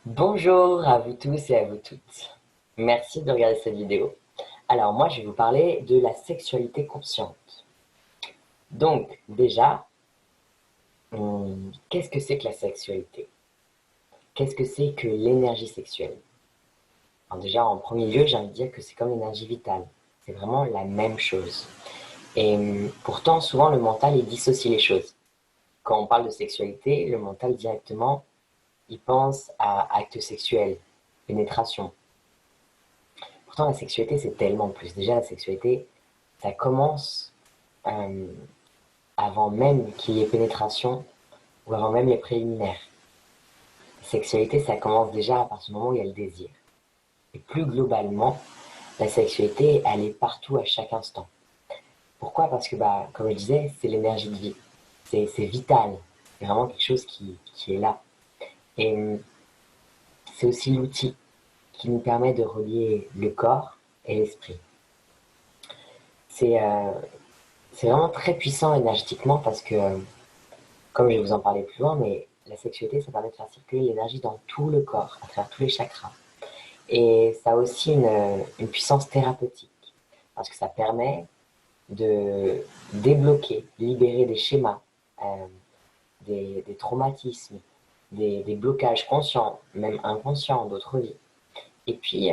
Bonjour à vous tous et à vous toutes. Merci de regarder cette vidéo. Alors moi, je vais vous parler de la sexualité consciente. Donc déjà, qu'est-ce que c'est que la sexualité? Qu'est-ce que c'est que l'énergie sexuelle? Alors déjà, en premier lieu, j'ai envie de dire que c'est comme l'énergie vitale. C'est vraiment la même chose. Et pourtant, souvent, le mental, il dissocie les choses. Quand on parle de sexualité, le mental directement, il pense à acte sexuel, pénétration. Pourtant, la sexualité, c'est tellement plus. Déjà, la sexualité, ça commence euh, avant même qu'il y ait pénétration ou avant même les préliminaires. La sexualité, ça commence déjà à partir du moment où il y a le désir. Et plus globalement, la sexualité, elle est partout à chaque instant. Pourquoi? Parce que, comme je disais, c'est l'énergie de vie. C'est vital. C'est vraiment quelque chose qui est là. Et c'est aussi l'outil qui nous permet de relier le corps et l'esprit. C'est c'est vraiment très puissant énergétiquement parce que comme je vais vous en parler plus loin, mais la sexualité, ça permet de faire circuler l'énergie dans tout le corps, à travers tous les chakras. Et ça a aussi une puissance thérapeutique, parce que ça permet de débloquer, libérer des schémas, euh, des traumatismes, des blocages conscients, même inconscients d'autres vies. Et puis,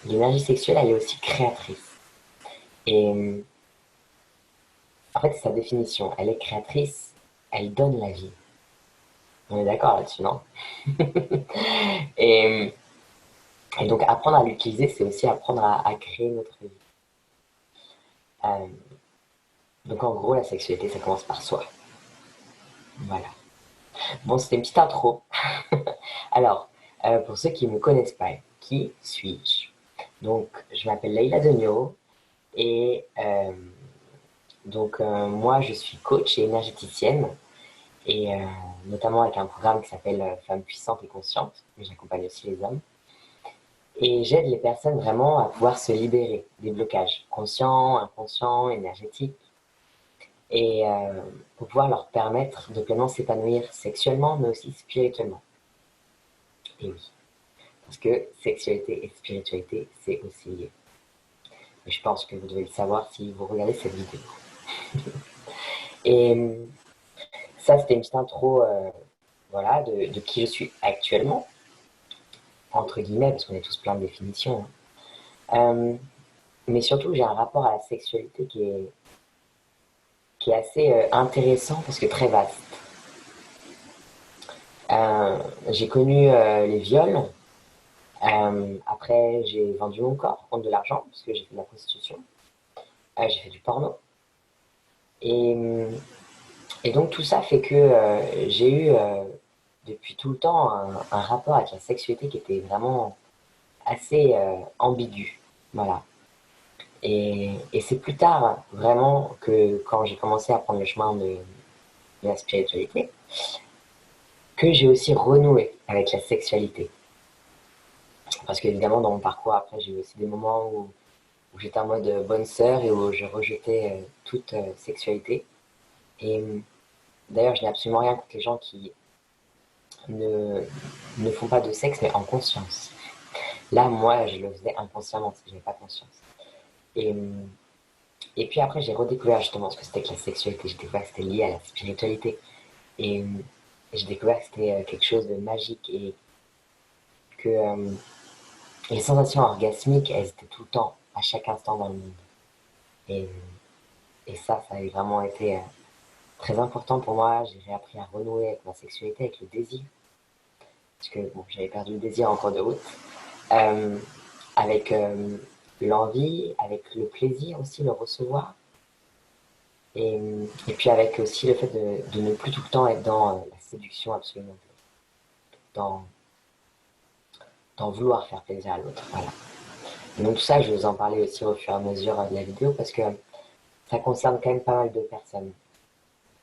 l'énergie sexuelle, elle est aussi créatrice. Et en fait, c'est sa définition. Elle est créatrice, elle donne la vie. On est d'accord là-dessus, non? Et, et donc, apprendre à l'utiliser, c'est aussi apprendre à créer notre vie. Euh, donc, en gros, la sexualité, ça commence par soi. Voilà. Bon, c'était une petite intro. Alors, pour ceux qui ne me connaissent pas, qui suis-je? Donc, je m'appelle Leïla Degnaud et moi, je suis coach et énergéticienne et notamment avec un programme qui s'appelle Femmes puissantes et conscientes, mais j'accompagne aussi les hommes. Et j'aide les personnes vraiment à pouvoir se libérer des blocages conscients, inconscients, énergétiques, et pour pouvoir leur permettre de pleinement s'épanouir sexuellement, mais aussi spirituellement. Et oui, parce que sexualité et spiritualité, c'est aussi lié. Et je pense que vous devez le savoir si vous regardez cette vidéo. Et ça, c'était une petite intro voilà, de qui je suis actuellement, entre guillemets, parce qu'on est tous plein de définitions. Hein. Mais surtout, j'ai un rapport à la sexualité qui est assez intéressant parce que très vaste. J'ai connu les viols. Après, j'ai vendu mon corps contre de l'argent parce que j'ai fait de la prostitution. J'ai fait du porno. Et, et donc tout ça fait que j'ai eu depuis tout le temps un rapport avec la sexualité qui était vraiment assez ambigu. Voilà. Et c'est plus tard vraiment que quand j'ai commencé à prendre le chemin de la spiritualité, que j'ai aussi renoué avec la sexualité. Parce qu'évidemment, dans mon parcours, après, j'ai eu aussi des moments où j'étais en mode bonne sœur et où je rejetais toute sexualité. Et d'ailleurs, je n'ai absolument rien contre les gens qui ne, ne font pas de sexe, mais en conscience. Là, moi, je le faisais inconsciemment, parce que je n'avais pas conscience. Et, et puis après, j'ai redécouvert justement ce que c'était que la sexualité. J'ai découvert que c'était lié à la spiritualité. Et j'ai découvert que c'était quelque chose de magique et que les sensations orgasmiques, elles étaient tout le temps, à chaque instant dans le monde. Et, et ça a vraiment été très important pour moi. J'ai réappris à renouer avec ma sexualité, avec le désir. Parce que bon, j'avais perdu le désir en cours de route. Euh, avec l'envie, avec le plaisir aussi, le recevoir. Et puis avec aussi le fait de ne plus tout le temps être dans la séduction absolument. Dans, dans vouloir faire plaisir à l'autre. Voilà. Et donc tout ça, je vais vous en parler aussi au fur et à mesure de la vidéo parce que ça concerne quand même pas mal de personnes.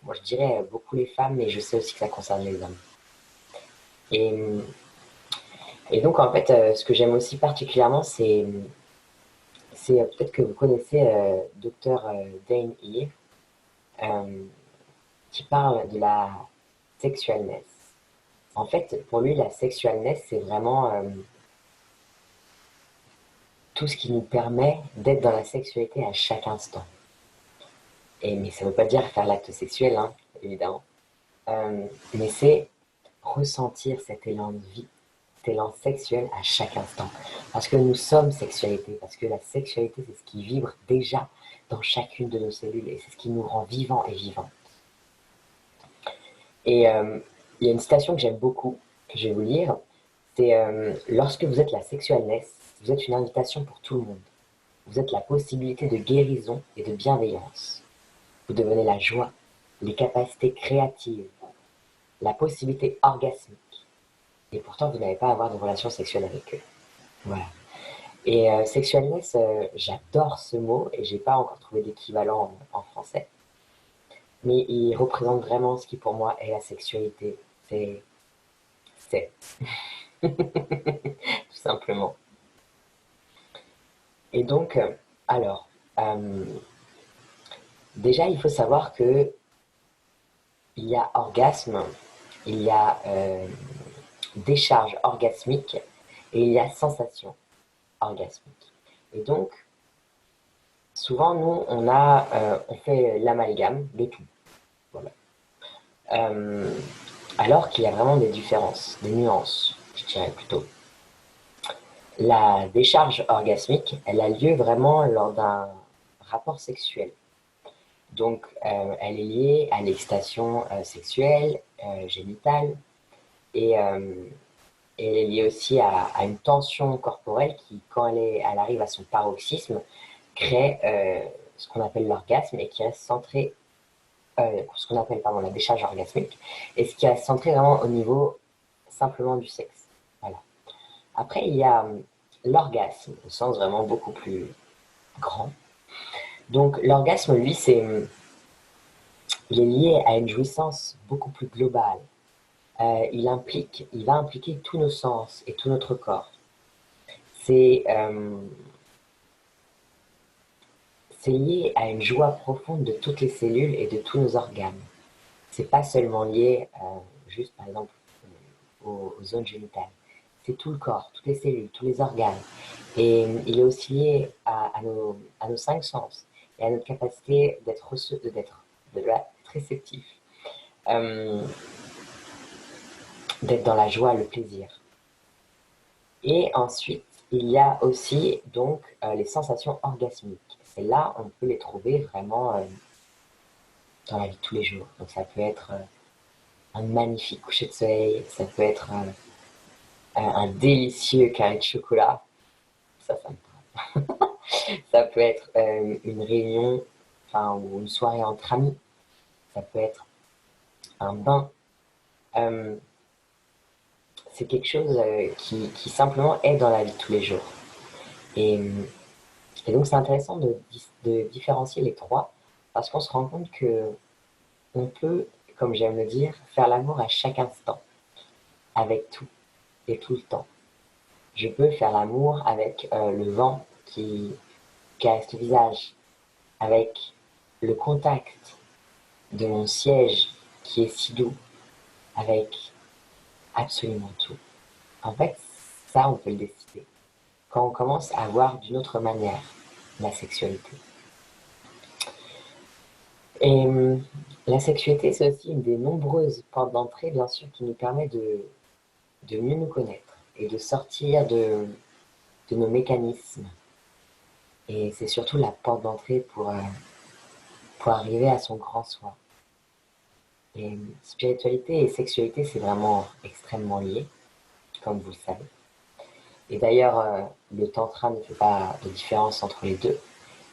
Moi, je dirais beaucoup les femmes, mais je sais aussi que ça concerne les hommes. Et, et donc, en fait, ce que j'aime aussi particulièrement, c'est peut-être que vous connaissez Dr Dane Heer, euh, qui parle de la sexualness. En fait, pour lui, la sexualness, c'est vraiment tout ce qui nous permet d'être dans la sexualité à chaque instant. Mais ça ne veut pas dire faire l'acte sexuel, hein, évidemment. Mais c'est ressentir cet élan de vie, cet élan sexuel à chaque instant. Parce que nous sommes sexualité, parce que la sexualité, c'est ce qui vibre déjà dans chacune de nos cellules, et c'est ce qui nous rend vivants et vivants. Et il y a une citation que j'aime beaucoup, que je vais vous lire, c'est lorsque vous êtes la sexualness, vous êtes une invitation pour tout le monde. Vous êtes la possibilité de guérison et de bienveillance. Vous devenez la joie, les capacités créatives, la possibilité orgasmique. Et pourtant, vous n'avez pas à avoir de relation sexuelle avec eux. Voilà. Et sexualness, j'adore ce mot et j'ai pas encore trouvé d'équivalent en français. Mais il représente vraiment ce qui pour moi est la sexualité. C'est, tout simplement. Et donc, alors, euh, déjà, il faut savoir que il y a orgasme, il y a décharge orgasmique et il y a sensation orgasmique. Et donc, souvent, nous, on fait l'amalgame de tout. Voilà. Euh, alors qu'il y a vraiment des différences, des nuances, je dirais plutôt. La décharge orgasmique, elle a lieu vraiment lors d'un rapport sexuel. Donc, elle est liée à l'excitation sexuelle, génitale, et elle est liée aussi à une tension corporelle qui, quand elle arrive à son paroxysme, crée ce qu'on appelle l'orgasme et qui reste centré, ce qu'on appelle pardon, la décharge orgasmique, et ce qui reste centré vraiment au niveau simplement du sexe. Voilà. Après, il y a l'orgasme, au sens vraiment beaucoup plus grand. Donc, l'orgasme, lui, il est lié à une jouissance beaucoup plus globale. Il va impliquer tous nos sens et tout notre corps. C'est lié à une joie profonde de toutes les cellules et de tous nos organes. C'est pas seulement lié juste par exemple aux zones génitales. C'est tout le corps, toutes les cellules, tous les organes. Et il est aussi lié à nos cinq sens et à notre capacité d'être réceptif, euh, d'être dans la joie, le plaisir. Et ensuite, il y a aussi donc les sensations orgasmiques. Et là, on peut les trouver vraiment dans la vie de tous les jours. Donc ça peut être un magnifique coucher de soleil, ça peut être un délicieux carré de chocolat, ça me parle. Ça peut être une réunion, enfin, ou une soirée entre amis, ça peut être un bain. Euh, c'est quelque chose qui simplement est dans la vie de tous les jours. Et, et donc c'est intéressant de différencier les trois parce qu'on se rend compte que on peut, comme j'aime le dire, faire l'amour à chaque instant, avec tout et tout le temps. Je peux faire l'amour avec le vent qui caresse le visage, avec le contact de mon siège qui est si doux, avec absolument tout. En fait, ça, on peut le décider. Quand on commence à voir d'une autre manière la sexualité. Et la sexualité, c'est aussi une des nombreuses portes d'entrée, bien sûr, qui nous permet de mieux nous connaître et de sortir de nos mécanismes. Et c'est surtout la porte d'entrée pour arriver à son grand soi. Et spiritualité et sexualité, c'est vraiment extrêmement lié, comme vous le savez. Et d'ailleurs, le tantra ne fait pas de différence entre les deux.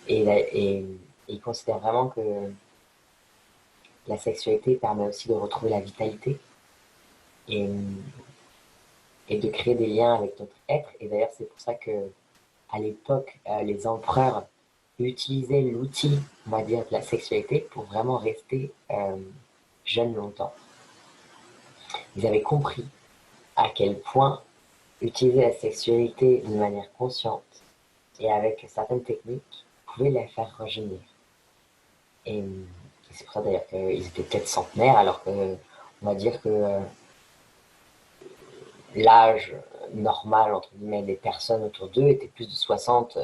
Et il considère vraiment que la sexualité permet aussi de retrouver la vitalité et, et de créer des liens avec notre être. Et d'ailleurs, c'est pour ça que à l'époque, les empereurs utilisaient l'outil, on va dire, de la sexualité pour vraiment rester jeunes longtemps. Ils avaient compris à quel point utiliser la sexualité d'une manière consciente et avec certaines techniques pouvait la faire rajeunir. Et c'est pour ça d'ailleurs qu'ils étaient peut-être centenaires, alors que on va dire que l'âge normal, entre guillemets, des personnes autour d'eux était plus de 60,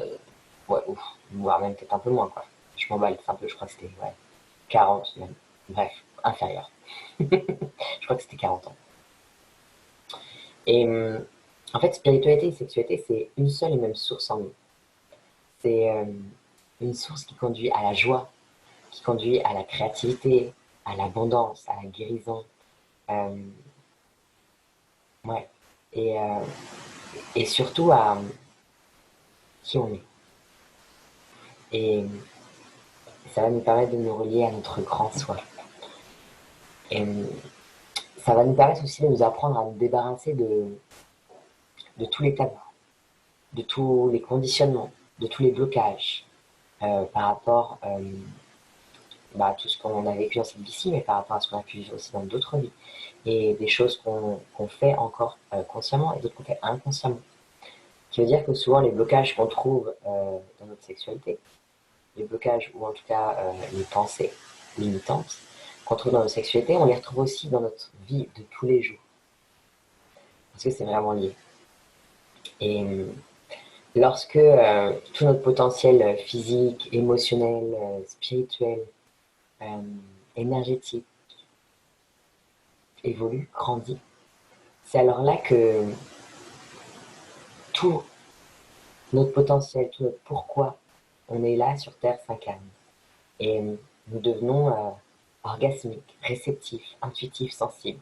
ouais, ouf, voire même peut-être un peu moins, quoi. Je m'emballe un peu, je crois que c'était ouais, 40 même. Bref, inférieur. Je crois que c'était 40 ans. Et en fait, spiritualité et sexualité, c'est une seule et même source en nous. C'est une source qui conduit à la joie, qui conduit à la créativité, à l'abondance, à la guérison. Euh, ouais. Et, euh, et surtout à qui on est. Et ça va nous permettre de nous relier à notre grand soi. Et ça va nous permettre aussi de nous apprendre à nous débarrasser de tous les tabous, de tous les conditionnements, de tous les blocages par rapport à tout ce qu'on a vécu dans cette vie-ci, mais par rapport à ce qu'on a pu vivre aussi dans d'autres vies. Et des choses qu'on fait encore consciemment et d'autres qu'on fait inconsciemment. Ce qui veut dire que souvent les blocages qu'on trouve dans notre sexualité, les blocages ou en tout cas les pensées limitantes qu'on trouve dans notre sexualité, on les retrouve aussi dans notre vie de tous les jours. Parce que c'est vraiment lié. Et lorsque tout notre potentiel physique, émotionnel, spirituel, euh, énergétique évolue, grandit, c'est alors là que tout notre potentiel, tout notre pourquoi on est là sur Terre s'incarne. Et nous devenons orgasmiques, réceptifs, intuitifs, sensibles.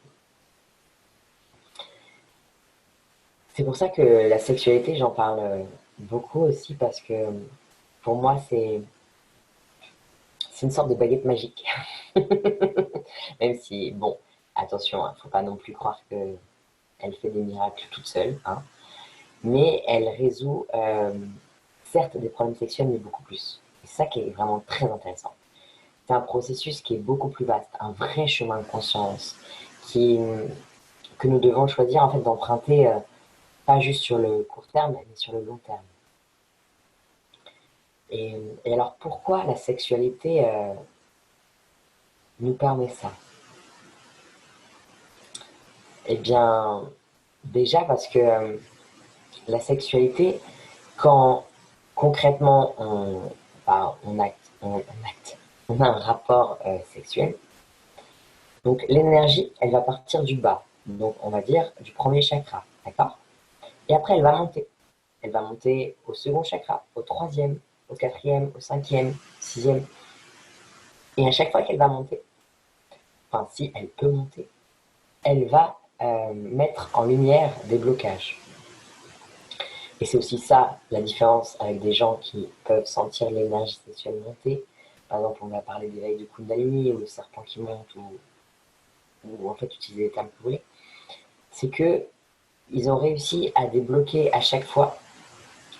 C'est pour ça que la sexualité, j'en parle beaucoup aussi parce que pour moi, c'est une sorte de baguette magique. Même si, bon, attention, il ne faut pas non plus croire qu'elle fait des miracles toute seule, hein, mais elle résout certes des problèmes sexuels, mais beaucoup plus. C'est ça qui est vraiment très intéressant. C'est un processus qui est beaucoup plus vaste, un vrai chemin de conscience qui, que nous devons choisir en fait d'emprunter pas juste sur le court terme, mais sur le long terme. Et alors pourquoi la sexualité nous permet ça? Eh bien, déjà parce que la sexualité, quand concrètement on a un rapport sexuel, donc l'énergie, elle va partir du bas, donc on va dire du premier chakra, d'accord? Et après, elle va monter. Elle va monter au second chakra, au troisième, au quatrième, au cinquième, sixième. Et à chaque fois qu'elle va monter, enfin si elle peut monter, elle va mettre en lumière des blocages. Et c'est aussi ça la différence avec des gens qui peuvent sentir l'énergie sexuelle monter. Par exemple, on va parler d'éveil de Kundalini ou le serpent qui monte ou en fait utiliser les termes que vous voulez. C'est que ils ont réussi à débloquer à chaque fois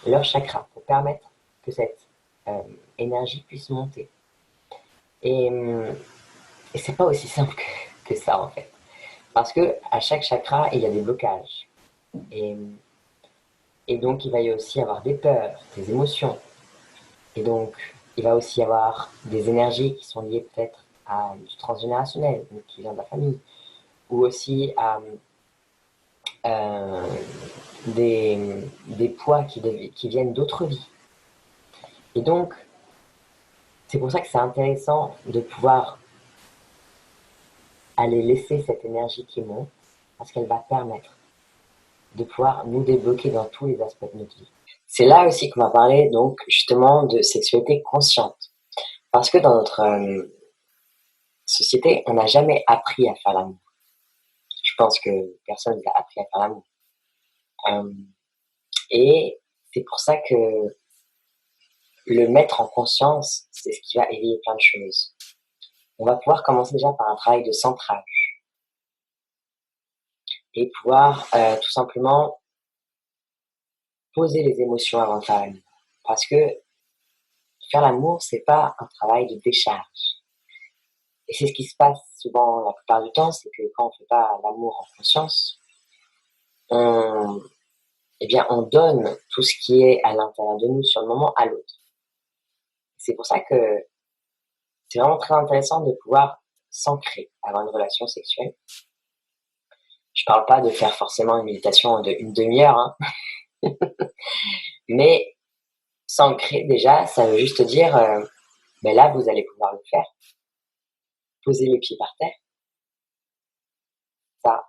leur chakra pour permettre que cette euh, énergie puisse monter. Et, et c'est pas aussi simple que ça en fait. Parce que à chaque chakra, il y a des blocages. Et, et donc, il va y aussi avoir des peurs, des émotions. Et donc, il va aussi y avoir des énergies qui sont liées peut-être à du transgénérationnel, donc qui vient de la famille, ou aussi à euh, des poids qui viennent d'autres vies. Et donc, c'est pour ça que c'est intéressant de pouvoir aller laisser cette énergie qui monte, parce qu'elle va permettre de pouvoir nous débloquer dans tous les aspects de notre vie. C'est là aussi qu'on va parler donc justement de sexualité consciente. Parce que dans notre société, on n'a jamais appris à faire l'amour. Je pense que personne n'a appris à faire l'amour. Euh, et c'est pour ça que le mettre en conscience, c'est ce qui va éveiller plein de choses. On va pouvoir commencer déjà par un travail de centrage et pouvoir tout simplement poser les émotions avant de faire l'amour. Parce que faire l'amour, c'est pas un travail de décharge. Et c'est ce qui se passe souvent la plupart du temps, c'est que quand on fait pas l'amour en conscience, on, eh bien, on donne tout ce qui est à l'intérieur de nous sur le moment à l'autre. C'est pour ça que c'est vraiment très intéressant de pouvoir s'ancrer, avoir une relation sexuelle. parle pas de faire forcément une méditation de une demi-heure, hein. Mais s'ancrer déjà, ça veut juste dire, ben là, vous allez pouvoir le faire. Poser les pieds par terre. Ça,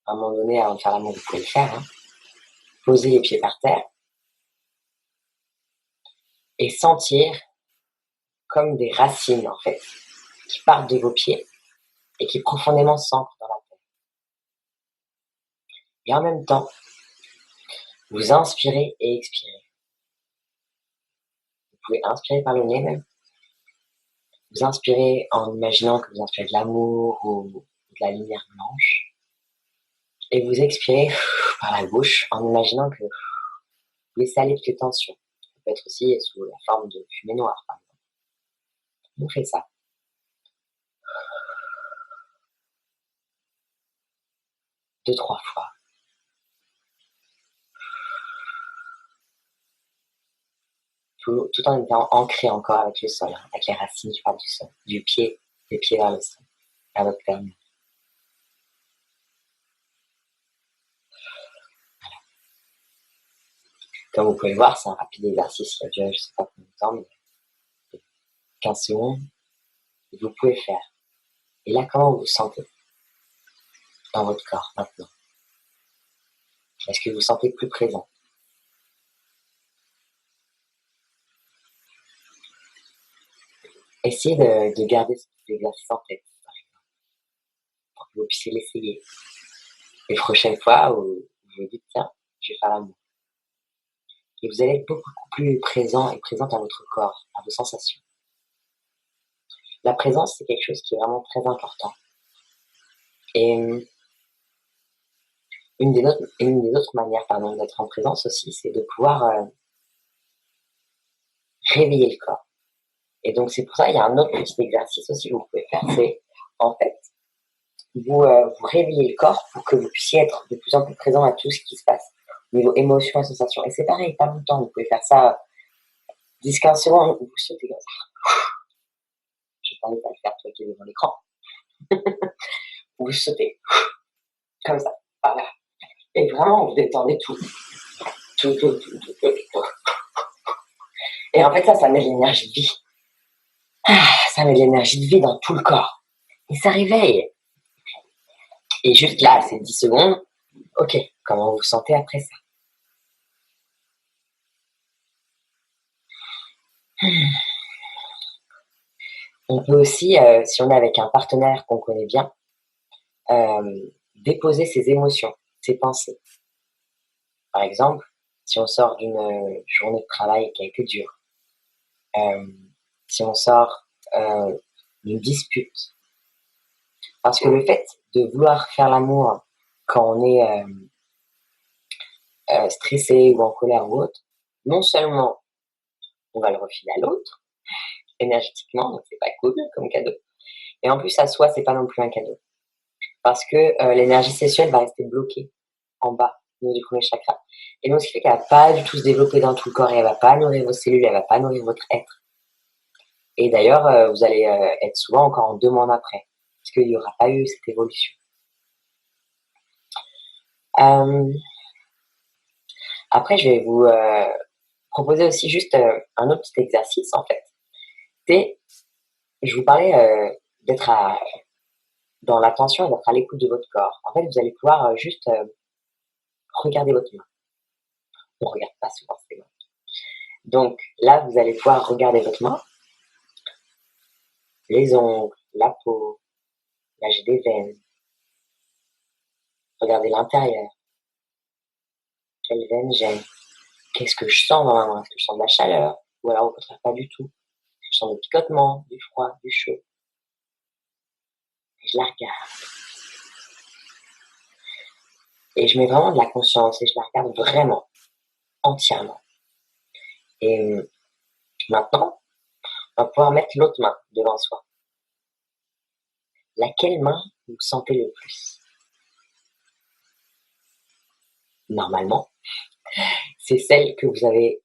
à un moment donné, avant de faire l'amour, vous pouvez le faire, hein. Poser les pieds par terre. Et sentir comme des racines, en fait, qui partent de vos pieds et qui profondément s'ancrent dans la terre. Et en même temps, vous inspirez et expirez. Vous pouvez inspirer par le nez même. Vous inspirez en imaginant que vous inspirez de l'amour ou de la lumière blanche. Et vous expirez par la bouche en imaginant que vous laissez aller toutes les tensions. Ça peut être aussi sous la forme de fumée noire, par exemple. On fait ça. 2-3 fois. Tout en étant ancré encore avec le sol, hein, avec les racines qui partent du sol, du pied, des pieds vers le sol, vers votre terme. Voilà. Comme vous pouvez le voir, c'est un rapide exercice qui a duré je ne sais pas combien de temps, mais 15 secondes, vous pouvez faire. Et là, comment vous vous sentez dans votre corps maintenant? Est-ce que vous vous sentez plus présent? Essayez de garder cet exercice en tête, par exemple, pour que vous puissiez l'essayer. Les prochaines fois où vous vous dites, tiens, je vais faire l'amour. Et vous allez être beaucoup plus présent et présente à votre corps, à vos sensations. La présence, c'est quelque chose qui est vraiment très important. Et une des autres manières d'être en présence aussi, c'est de pouvoir réveiller le corps. Et donc c'est pour ça, il y a un autre petit exercice aussi que vous pouvez faire, c'est en fait, vous réveillez le corps pour que vous puissiez être de plus en plus présent à tout ce qui se passe au niveau émotion et sensation. Et c'est pareil, pas longtemps, vous pouvez faire ça 10-15 secondes, vous sautez comme ça. Je t'invite à le faire toi qui es devant l'écran. Vous sautez comme ça, voilà. Et vraiment, vous détendez tout. Tout. Et en fait, ça met de l'énergie de vie. Ça met de l'énergie de vie dans tout le corps. Et ça réveille. Et juste là, c'est 10 secondes. Ok, comment vous vous sentez après ça? On peut aussi, si on est avec un partenaire qu'on connaît bien, déposer ses émotions, ses pensées. Par exemple, si on sort d'une journée de travail qui a été dure, si on sort d'une dispute, parce que le fait de vouloir faire l'amour quand on est stressé ou en colère ou autre, non seulement on va le refiler à l'autre, énergétiquement, donc c'est pas cool comme cadeau, et en plus à soi, c'est pas non plus un cadeau. Parce que l'énergie sexuelle va rester bloquée en bas, au niveau du premier chakra. Et donc, ce qui fait qu'elle va pas du tout se développer dans tout le corps et elle va pas nourrir vos cellules, elle va pas nourrir votre être. Et d'ailleurs, vous allez être souvent encore en demande après, parce qu'il n'y aura pas eu cette évolution. Après, je vais vous proposer aussi juste un autre petit exercice, en fait. C'est, je vous parlais d'être dans l'attention et d'être à l'écoute de votre corps. En fait, vous allez pouvoir juste regarder votre main. On ne regarde pas souvent ses mains. Donc là, vous allez pouvoir regarder votre main, les ongles, la peau, là j'ai des veines. Regardez l'intérieur. Quelle veine j'ai? Qu'est-ce que je sens dans ma main? Est-ce que je sens de la chaleur? Ou alors au contraire pas du tout? Je sens des picotements, du froid, du chaud. Et je la regarde. Et je mets vraiment de la conscience et je la regarde vraiment, entièrement. Et maintenant, on va pouvoir mettre l'autre main devant soi. Laquelle main vous sentez le plus? Normalement, c'est celle que vous avez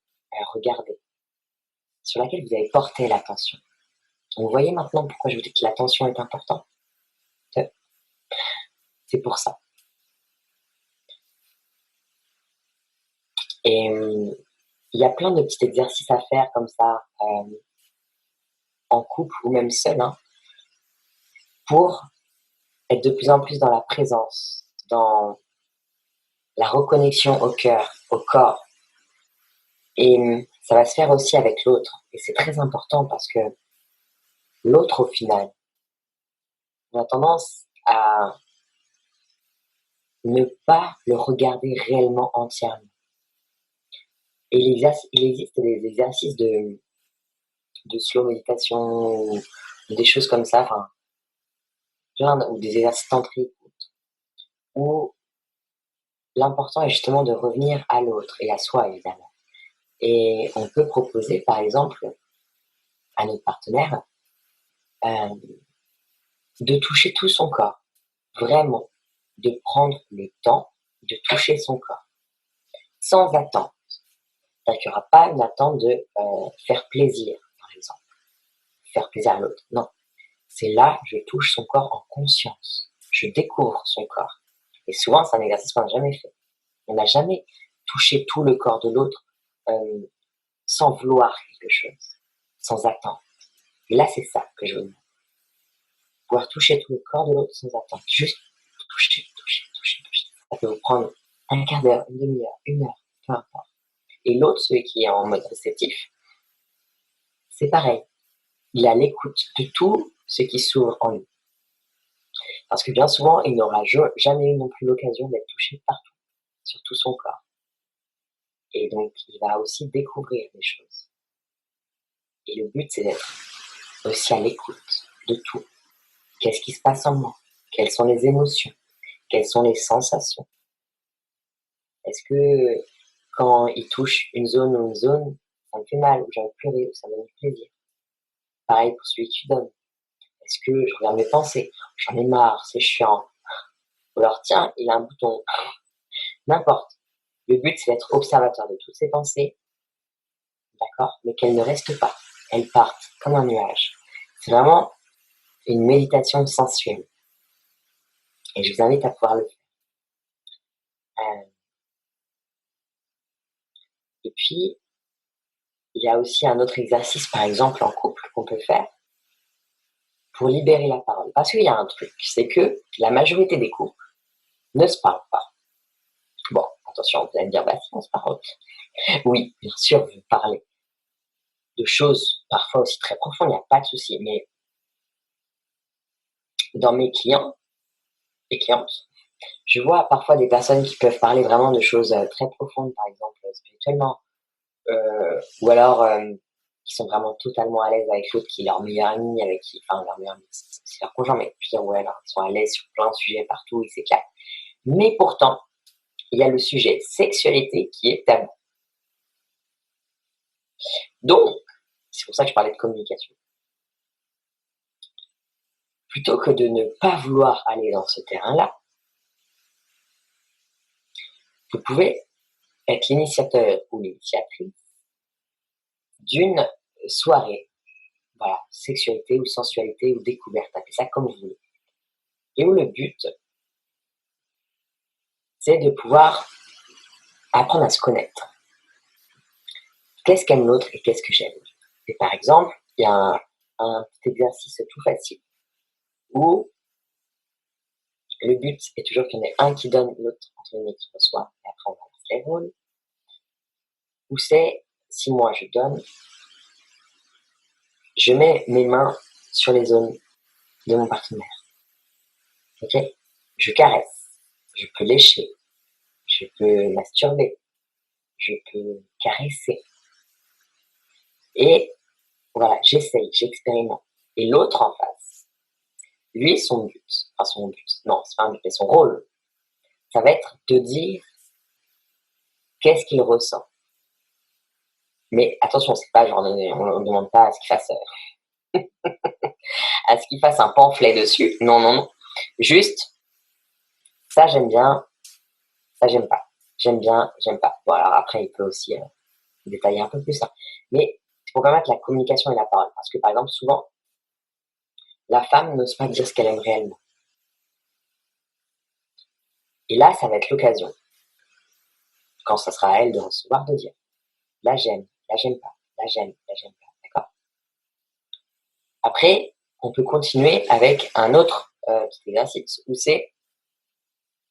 regardée, sur laquelle vous avez porté l'attention. Vous voyez maintenant pourquoi je vous dis que l'attention est importante? C'est pour ça. Et il y a plein de petits exercices à faire comme ça, en couple ou même seul, hein, pour être de plus en plus dans la présence, dans la reconnexion au cœur, au corps. Et ça va se faire aussi avec l'autre. Et c'est très important parce que l'autre, au final, on a tendance à ne pas le regarder réellement entièrement. Et il existe des exercices de slow méditation ou des choses comme ça, enfin, ou des exercices tantriques où l'important est justement de revenir à l'autre et à soi, évidemment. Et on peut proposer, par exemple, à notre partenaire euh, de toucher tout son corps, vraiment, de prendre le temps de toucher son corps, sans attendre. C'est-à-dire qu'il n'y aura pas une attente de faire plaisir, par exemple, faire plaisir à l'autre. Non, c'est là, je touche son corps en conscience, je découvre son corps. Et souvent, c'est un exercice qu'on n'a jamais fait. On n'a jamais touché tout le corps de l'autre sans vouloir quelque chose, sans attendre. Et là, c'est ça que je veux dire. Pouvoir toucher tout le corps de l'autre sans attendre. Juste toucher, toucher, toucher, toucher. Ça peut vous prendre un quart d'heure, une demi-heure, une heure, peu importe. Et l'autre, celui qui est en mode réceptif, c'est pareil. Il a l'écoute de tout ce qui s'ouvre en lui. Parce que bien souvent, il n'aura jamais eu non plus l'occasion d'être touché partout, sur tout son corps. Et donc, il va aussi découvrir des choses. Et le but, c'est d'être aussi à l'écoute de tout. Qu'est-ce qui se passe en moi? Quelles sont les émotions? Quelles sont les sensations? Est-ce que quand il touche une zone ou une zone, ça me fait mal, ou j'ai envie de pleurer, ou ça me donne du plaisir? Pareil pour celui qui donne. Est-ce que je regarde mes pensées? J'en ai marre, c'est chiant. Ou alors, tiens, il a un bouton. N'importe. Le but, c'est d'être observateur de toutes ces pensées, d'accord? Mais qu'elles ne restent pas. Elles partent comme un nuage. C'est vraiment une méditation sensuelle. Et je vous invite à pouvoir le faire. Et puis, il y a aussi un autre exercice, par exemple, en couple, qu'on peut faire pour libérer la parole. Parce qu'il y a un truc, c'est que la majorité des couples ne se parlent pas. Bon, attention, vous allez me dire, bah si, on se parle. Oui, bien sûr, vous parlez de choses parfois aussi très profondes, il n'y a pas de souci, mais dans mes clients et clientes, je vois parfois des personnes qui peuvent parler vraiment de choses très profondes, par exemple spirituellement, ou alors qui sont vraiment totalement à l'aise avec l'autre, qui est leur meilleur ami, avec qui, enfin leur meilleur ami, c'est leur conjoint, mais je veux dire, ouais, alors, ils sont à l'aise sur plein de sujets partout, ils s'éclatent. Mais pourtant, il y a le sujet sexualité qui est tabou. Donc, c'est pour ça que je parlais de communication. Plutôt que de ne pas vouloir aller dans ce terrain-là, vous pouvez être l'initiateur ou l'initiatrice d'une soirée, voilà, sexualité ou sensualité ou découverte, appelez ça comme vous voulez. Et où le but, c'est de pouvoir apprendre à se connaître. Qu'est-ce qu'aime l'autre et qu'est-ce que j'aime? Et par exemple, il y a un petit exercice tout facile où le but est toujours qu'il y en ait un qui donne, l'autre entre guillemets qui reçoit, et après on va faire les rôles. Où c'est, si moi je donne, je mets mes mains sur les zones de mon partenaire. Ok? Je caresse, je peux lécher, je peux masturber, je peux caresser. Et voilà, j'essaye, j'expérimente. Et l'autre en face, lui, son but, enfin son but, non, c'est pas un but, mais son rôle, ça va être de dire qu'est-ce qu'il ressent. Mais attention, c'est pas genre, on ne demande pas à ce qu'il fasse, à ce qu'il fasse un pamphlet dessus. Non, non, non. Juste, ça j'aime bien, ça j'aime pas. J'aime bien, j'aime pas. Bon, alors après, il peut aussi détailler un peu plus ça. Mais c'est pour permettre la communication et la parole. Parce que par exemple, souvent, la femme n'ose pas dire ce qu'elle aime réellement. Et là, ça va être l'occasion quand ça sera à elle de recevoir, de dire là j'aime pas, là j'aime pas, d'accord? Après, on peut continuer avec un autre petit exercice où c'est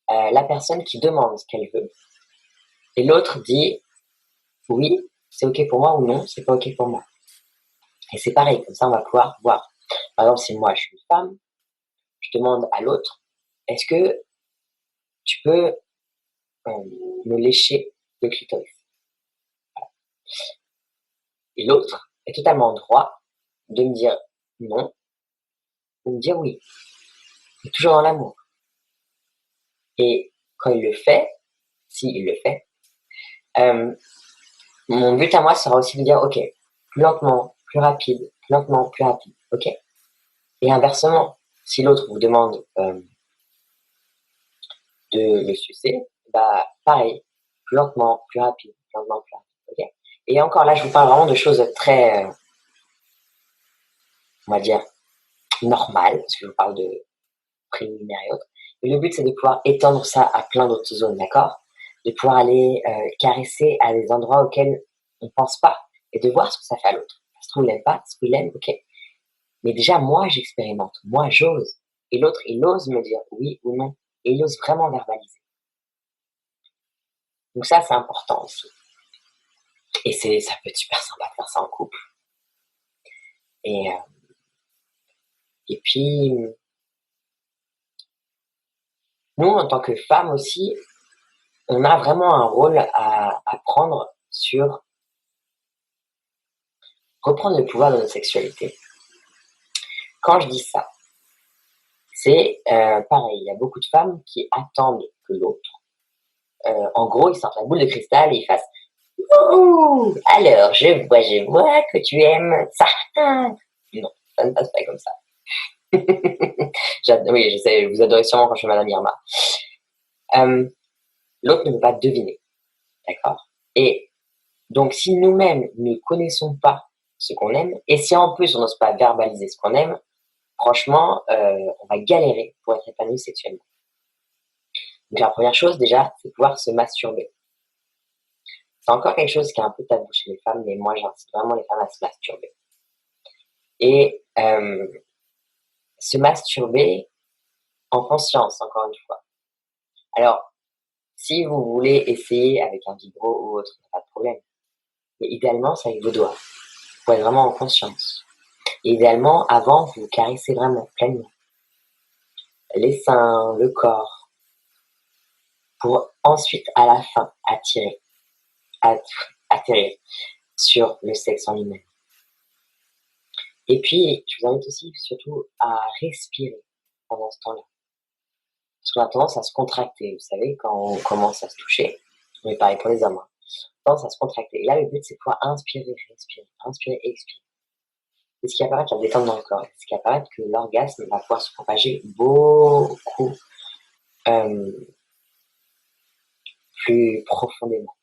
la personne qui demande ce qu'elle veut et l'autre dit oui, c'est ok pour moi ou non, c'est pas ok pour moi. Et c'est pareil, comme ça on va pouvoir voir. Par exemple, si moi je suis une femme, je demande à l'autre, est-ce que tu peux me lécher le clitoris? Et l'autre est totalement en droit de me dire non ou me dire oui. Mais toujours dans l'amour. Et quand il le fait, s'il le fait, mon but à moi sera aussi de dire ok, plus lentement, plus rapide, plus lentement, plus rapide, ok? Et inversement, si l'autre vous demande de le sucer, bah pareil, plus lentement, plus rapide, plus lentement, plus rapide, ok? Et encore là, je vous parle vraiment de choses très, on va dire, normales, parce que je vous parle de préliminaires et autres. Et le but, c'est de pouvoir étendre ça à plein d'autres zones, d'accord? De pouvoir aller caresser à des endroits auxquels on ne pense pas et de voir ce que ça fait à l'autre. Ça se trouve, il n'aime pas, ce qu'il aime, ok. Mais déjà, moi, j'expérimente, moi, j'ose. Et l'autre, il ose me dire oui ou non. Et il ose vraiment verbaliser. Donc ça, c'est important aussi. Et ça peut être super sympa de faire ça en couple. Et, et puis, nous, en tant que femmes aussi, on a vraiment un rôle à prendre sur reprendre le pouvoir de notre sexualité. Quand je dis ça, c'est pareil, il y a beaucoup de femmes qui attendent que l'autre, en gros, ils sortent la boule de cristal et ils fassent ouh, alors je vois que tu aimes ça. Non, ça ne passe pas comme ça. Oui, je sais, vous adorez sûrement quand je fais Madame Irma. L'autre ne peut pas deviner, d'accord? Et donc, si nous-mêmes ne connaissons pas ce qu'on aime, et si en plus on n'ose pas verbaliser ce qu'on aime, franchement, on va galérer pour être épanoui sexuellement. Donc la première chose déjà, c'est pouvoir se masturber. C'est encore quelque chose qui est un peu tabou chez les femmes, mais moi j'incite vraiment les femmes à se masturber. Et se masturber en conscience, encore une fois. Alors, si vous voulez essayer avec un vibro ou autre, pas de problème. Mais idéalement, c'est avec vos doigts. Faut être vraiment en conscience. Et idéalement, avant, vous caressez vraiment pleinement les seins, le corps, pour ensuite, à la fin, atterrir sur le sexe en lui-même. Et puis, je vous invite aussi surtout à respirer pendant ce temps-là. Parce qu'on a tendance à se contracter, vous savez, quand on commence à se toucher. Mais pareil pour les hommes. On a tendance à se contracter. Et là, le but, c'est de pouvoir inspirer, expirer. C'est ce qui apparaît la détente dans le corps. C'est ce qui apparaît que l'orgasme va pouvoir se propager beaucoup plus profondément.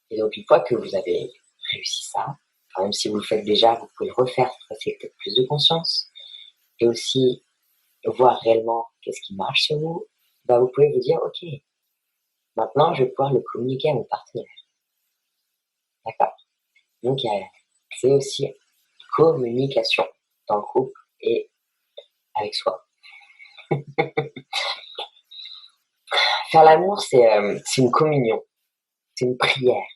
Et donc, une fois que vous avez réussi ça, enfin, même si vous le faites déjà, vous pouvez le refaire, cette fois-ci avec peut-être plus de conscience. Et aussi, voir réellement qu'est-ce qui marche sur vous, bah, vous pouvez vous dire, ok, maintenant, je vais pouvoir le communiquer à mon partenaire. D'accord? Donc, c'est aussi communication dans le couple et avec soi. Faire l'amour, c'est une communion, c'est une prière.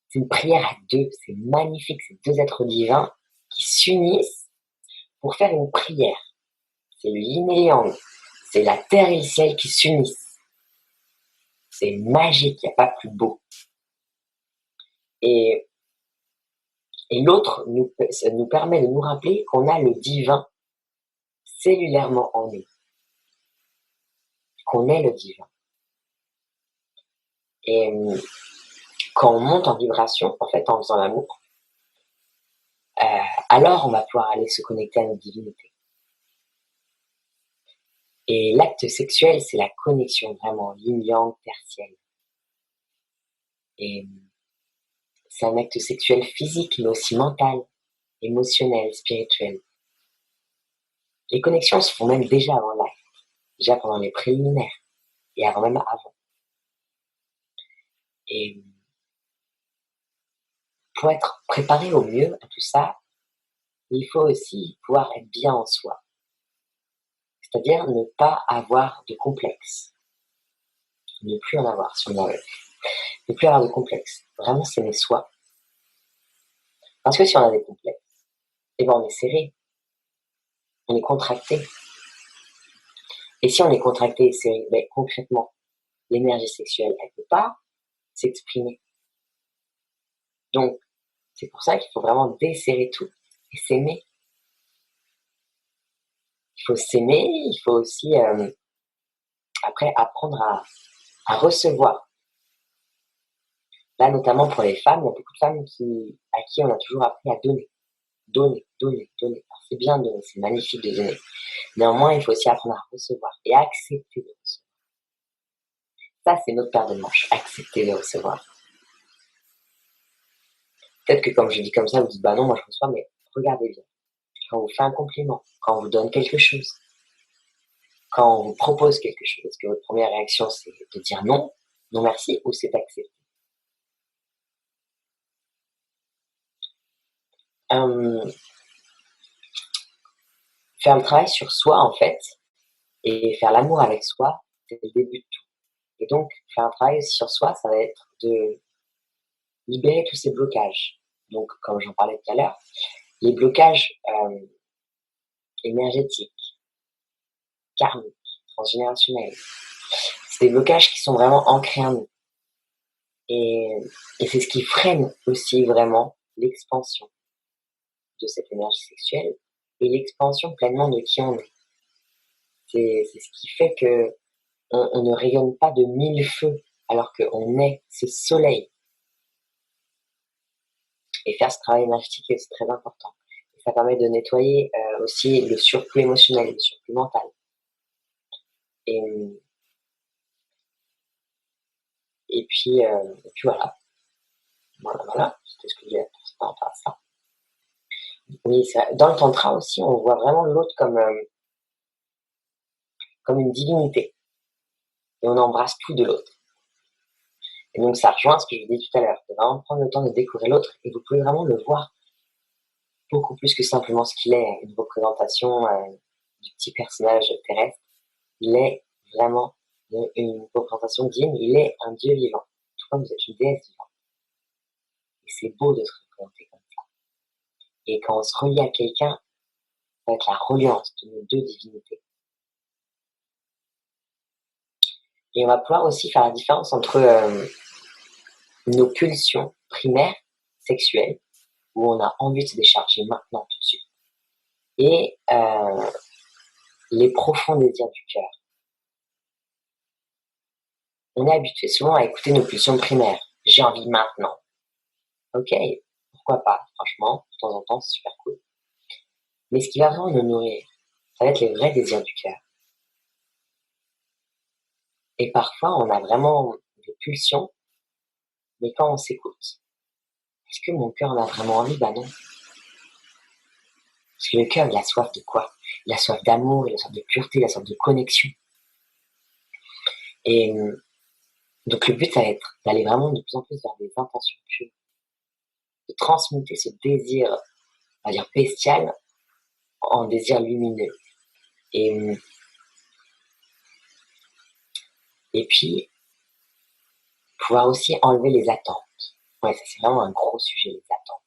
C'est une prière à deux, c'est magnifique, c'est deux êtres divins qui s'unissent pour faire une prière. C'est le yin et yang, c'est la terre et le ciel qui s'unissent. C'est magique, il n'y a pas plus beau. Et l'autre nous permet de nous rappeler qu'on a le divin cellulairement en nous. Qu'on est le divin. Et quand on monte en vibration, en fait, en faisant l'amour, alors on va pouvoir aller se connecter à notre divinité. Et l'acte sexuel, c'est la connexion vraiment yin-yang, terre-ciel. Et c'est un acte sexuel physique, mais aussi mental, émotionnel, spirituel. Les connexions se font même déjà avant l'acte, déjà pendant les préliminaires. et avant même avant. Et pour être préparé au mieux à tout ça, il faut aussi pouvoir être bien en soi. C'est-à-dire ne pas avoir de complexe. Ne plus en avoir si on en veut. Ne plus avoir de complexe. Vraiment s'aimer soi. Parce que si on a des complexes, eh ben on est serré. On est contracté. Et si on est contracté et serré, ben concrètement, l'énergie sexuelle, elle ne peut pas s'exprimer. Donc, c'est pour ça qu'il faut vraiment desserrer tout et s'aimer. Il faut s'aimer, il faut aussi après apprendre à recevoir. Là, notamment pour les femmes, il y a beaucoup de femmes à qui on a toujours appris à donner. Donner, donner, donner. Alors, c'est bien de donner, c'est magnifique de donner. Néanmoins, il faut aussi apprendre à recevoir et à accepter de recevoir. Ça, c'est notre paire de manches, accepter de recevoir. Peut-être que comme je dis comme ça, vous dites, bah non, moi je reçois, mais regardez bien. Quand on vous fait un compliment, quand on vous donne quelque chose, quand on vous propose quelque chose, est-ce que votre première réaction c'est de dire non, non merci, ou c'est d'accepter? euh, Faire le travail sur soi en fait, et faire l'amour avec soi, c'est le début de tout. Et donc, faire un travail aussi sur soi, ça va être de libérer tous ces blocages. Donc, comme j'en parlais tout à l'heure, les blocages énergétiques, karmiques, transgénérationnels, c'est des blocages qui sont vraiment ancrés en nous. Et, et c'est ce qui freine aussi vraiment l'expansion de cette énergie sexuelle et l'expansion pleinement de qui on est. C'est ce qui fait que on ne rayonne pas de mille feux alors qu'on est ce soleil. Et faire ce travail énergétique, c'est très important. Et ça permet de nettoyer aussi le surplus émotionnel, le surplus mental. Et, et puis voilà. Voilà, c'était ce que je voulais dire par rapport à ça. Oui, dans le tantra aussi, on voit vraiment l'autre comme une divinité. Et on embrasse tout de l'autre. Et donc ça rejoint ce que je vous disais tout à l'heure, de vraiment prendre le temps de découvrir l'autre, et vous pouvez vraiment le voir beaucoup plus que simplement ce qu'il est, une représentation du petit personnage terrestre. Il est vraiment une représentation divine, il est un dieu vivant, tout comme vous êtes une déesse vivante. Et c'est beau de se représenter comme ça. Et quand on se relie à quelqu'un, ça va être la reliance de nos deux divinités. Et on va pouvoir aussi faire la différence entre nos pulsions primaires sexuelles, où on a envie de se décharger maintenant tout de suite, et les profonds désirs du cœur. On est habitué souvent à écouter nos pulsions primaires. J'ai envie maintenant. Ok, pourquoi pas, franchement, de temps en temps, c'est super cool. Mais ce qui va vraiment nous nourrir, ça va être les vrais désirs du cœur. Et parfois, on a vraiment des pulsions, mais quand on s'écoute, est-ce que mon cœur en a vraiment envie? Bah non. Parce que le cœur, il a soif de quoi? Il a soif d'amour, il a soif de pureté, il a soif de connexion. Et donc le but, ça va être d'aller vraiment de plus en plus vers des intentions pures, de transmuter ce désir, on va dire bestial, en désir lumineux. Et, et puis, pouvoir aussi enlever les attentes. Ouais, ça c'est vraiment un gros sujet, les attentes.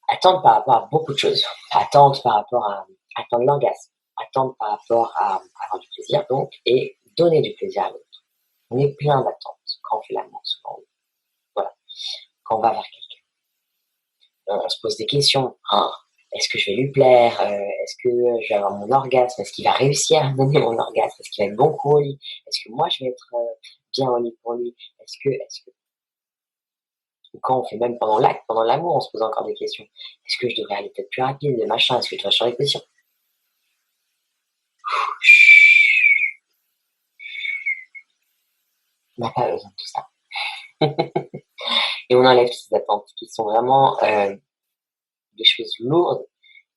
Attendre par rapport à beaucoup de choses. Attendre par rapport à attendre l'orgasme. Attendre par rapport à avoir du plaisir, donc, et donner du plaisir à l'autre. On est plein d'attentes quand on fait l'amour, souvent. Voilà. Quand on va vers quelqu'un. On se pose des questions. Hein. Est-ce que je vais lui plaire? Est-ce que je vais avoir mon orgasme? Est-ce qu'il va réussir à me donner mon orgasme? Est-ce qu'il va être bon coup au lit? Est-ce que moi je vais être bien au lit pour lui? Est-ce que ou quand on fait même pendant l'acte, pendant l'amour, on se pose encore des questions. Est-ce que je devrais aller peut-être plus rapide, machin? Est-ce que je devrais changer de position? On n'a pas besoin de tout ça. Et on enlève ces attentes qui sont vraiment des choses lourdes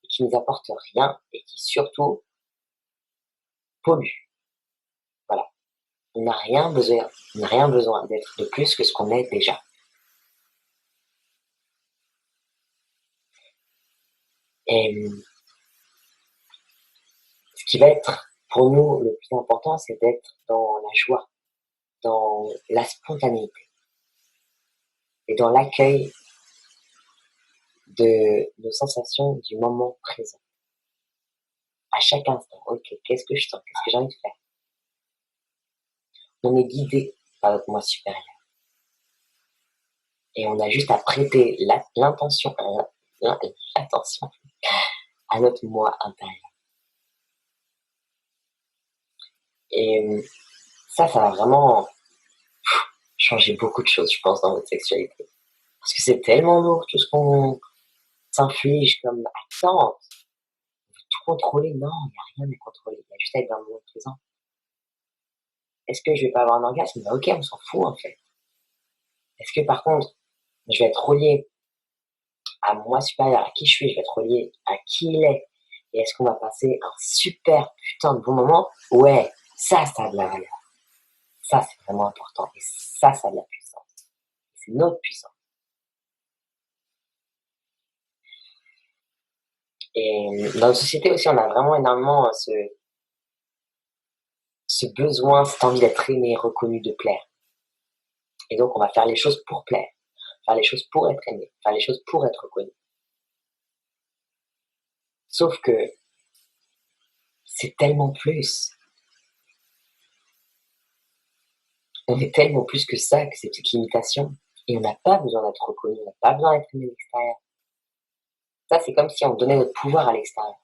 et qui nous apportent rien et qui surtout polluent. Voilà. On n'a rien besoin, on n'a rien besoin d'être de plus que ce qu'on est déjà. Et ce qui va être pour nous le plus important, c'est d'être dans la joie, dans la spontanéité et dans l'accueil de nos sensations du moment présent. À chaque instant, ok, qu'est-ce que je sens, qu'est-ce que j'ai envie de faire. On est guidé par notre moi supérieur. Et on a juste à prêter l'attention à notre moi intérieur. Et ça va vraiment changer beaucoup de choses, je pense, dans votre sexualité. Parce que c'est tellement lourd, tout ce qu'on s'inflige comme attente. On veut tout contrôler. Non, il n'y a rien à contrôler. Il y a juste à être dans le moment présent. Est-ce que je vais pas avoir un orgasme? Ben ok, on s'en fout en fait. Est-ce que par contre, je vais être relié à moi supérieur, à qui je suis, je vais être relié à qui il est, et est-ce qu'on va passer un super putain de bon moment? Ouais, ça a de la valeur. Ça, c'est vraiment important. Et ça a de la puissance. C'est notre puissance. Et dans notre société aussi, on a vraiment énormément ce besoin, cette envie d'être aimé, reconnu, de plaire. Et donc, on va faire les choses pour plaire, faire les choses pour être aimé, faire les choses pour être reconnu. Sauf que c'est tellement plus. On est tellement plus que ça, que ces petites limitations. Et on n'a pas besoin d'être reconnu, on n'a pas besoin d'être aimé à l'extérieur. Ça, c'est comme si on donnait notre pouvoir à l'extérieur.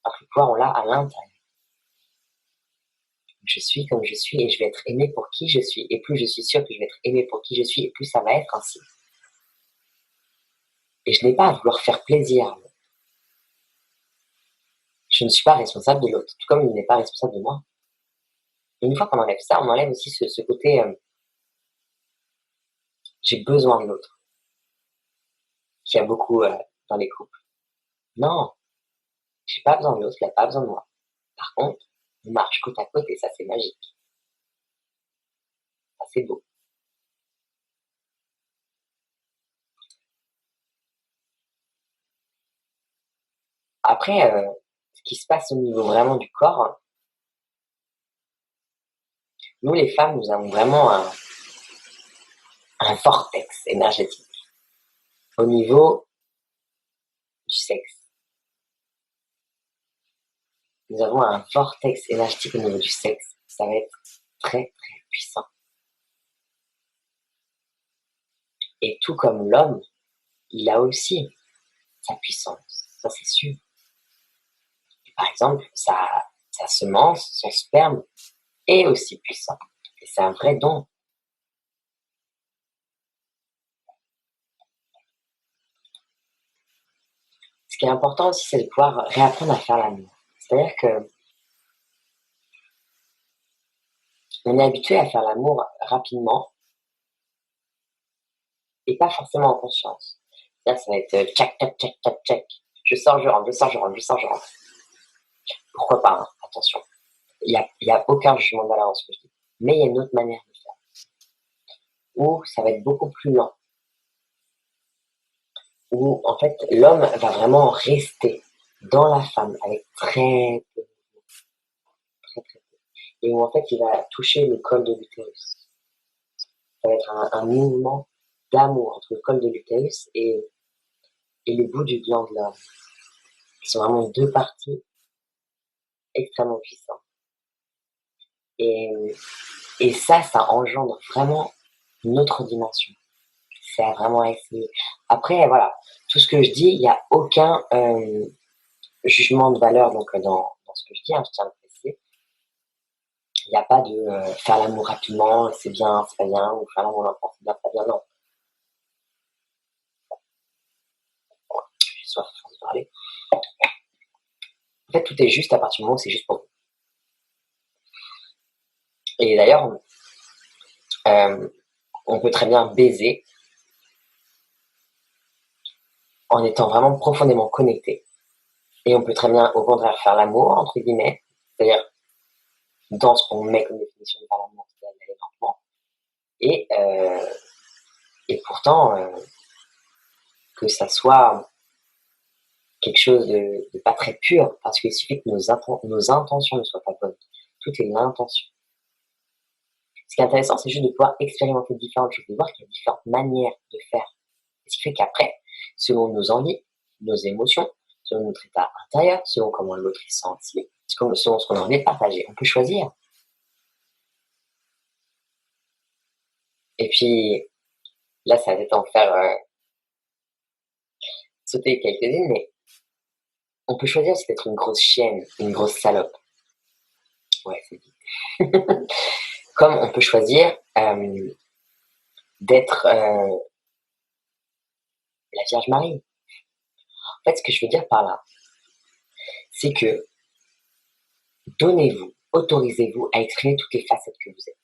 Alors que le pouvoir, on l'a à l'intérieur. Je suis comme je suis et je vais être aimé pour qui je suis. Et plus je suis sûr que je vais être aimé pour qui je suis, et plus ça va être ainsi. Et je n'ai pas à vouloir faire plaisir. Je ne suis pas responsable de l'autre, tout comme il n'est pas responsable de moi. Et une fois qu'on enlève ça, on enlève aussi ce côté j'ai besoin de l'autre, qui a beaucoup dans les couples. Non, j'ai pas besoin de l'autre, il n'a pas besoin de moi. Par contre, on marche côte à côte et ça c'est magique. Ça c'est beau. Après, ce qui se passe au niveau vraiment du corps, nous les femmes, nous avons vraiment un vortex énergétique au niveau du sexe. Nous avons un vortex énergétique au niveau du sexe. Ça va être très très puissant. Et tout comme l'homme, il a aussi sa puissance. Ça c'est sûr. Et par exemple, sa semence, son sperme est aussi puissant. Et c'est un vrai don. Ce qui est important aussi, c'est de pouvoir réapprendre à faire l'amour. C'est-à-dire que on est habitué à faire l'amour rapidement et pas forcément en conscience. C'est-à-dire que ça va être tchac, tchac, tchac, tchac, tchac. Je sors, je rentre, je sors, je rentre, je sors, je rentre. Pourquoi pas, hein, attention. Il y a aucun jugement de valeur dans ce que je dis. Mais il y a une autre manière de faire. Où ça va être beaucoup plus lent. Où en fait l'homme va vraiment rester dans la femme avec très peu, très très peu. Et où en fait il va toucher le col de l'utérus. Ça va être un mouvement d'amour entre le col de l'utérus et le bout du gland de l'homme. Qui sont vraiment deux parties extrêmement puissantes. Et, et ça engendre vraiment une autre dimension. C'est à vraiment essayer. Après, voilà, tout ce que je dis, il n'y a aucun jugement de valeur donc dans ce que je dis, hein, je tiens à le préciser. Il n'y a pas de faire l'amour rapidement, c'est bien, c'est pas bien, ou faire l'amour longtemps, c'est bien, c'est pas bien, non. J'ai soif à force de parler. En fait, tout est juste à partir du moment où c'est juste pour vous. Et d'ailleurs, on peut très bien baiser en étant vraiment profondément connecté. Et on peut très bien, au contraire, faire l'amour, entre guillemets, c'est-à-dire dans ce qu'on met comme définition de faire l'amour, c'est-à-dire Et, et pourtant, que ça soit quelque chose de pas très pur, parce qu'il suffit que nos intentions ne soient pas bonnes. Tout est l'intention. Ce qui est intéressant, c'est juste de pouvoir expérimenter différentes choses, de voir qu'il y a différentes manières de faire. Ce qui fait qu'après, selon nos envies, nos émotions, selon notre état intérieur, selon comment l'autre est senti, selon ce qu'on a envie de partager, on peut choisir. Et puis, là, ça va peut-être en faire sauter quelques-unes, mais on peut choisir aussi d'être une grosse chienne, une grosse salope. Ouais, c'est dit. Comme on peut choisir d'être la Vierge Marie. En fait, ce que je veux dire par là, c'est que donnez-vous, autorisez-vous à exprimer toutes les facettes que vous êtes.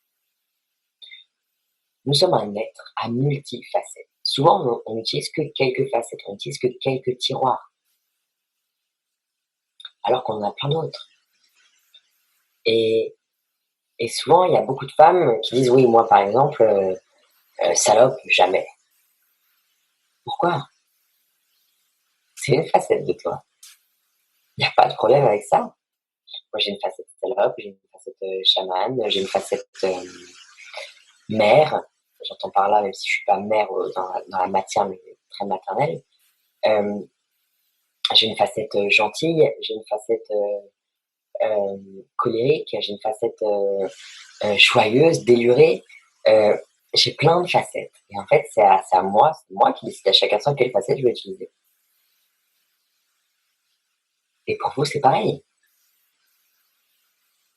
Nous sommes un être à multifacettes. Souvent, on n'utilise que quelques facettes, on n'utilise que quelques tiroirs, alors qu'on en a plein d'autres. Et souvent, il y a beaucoup de femmes qui disent, oui, moi, par exemple, salope, jamais. Pourquoi? C'est une facette de toi. Il n'y a pas de problème avec ça. Moi, j'ai une facette salope, j'ai une facette chamane, j'ai une facette mère. J'entends par là, même si je suis pas mère dans la matière, mais très maternelle. J'ai une facette gentille, j'ai une facette colérique, j'ai une facette joyeuse, délurée. J'ai plein de facettes. Et en fait, c'est moi qui décide à chaque instant quelle facette je vais utiliser. Et pour vous, c'est pareil.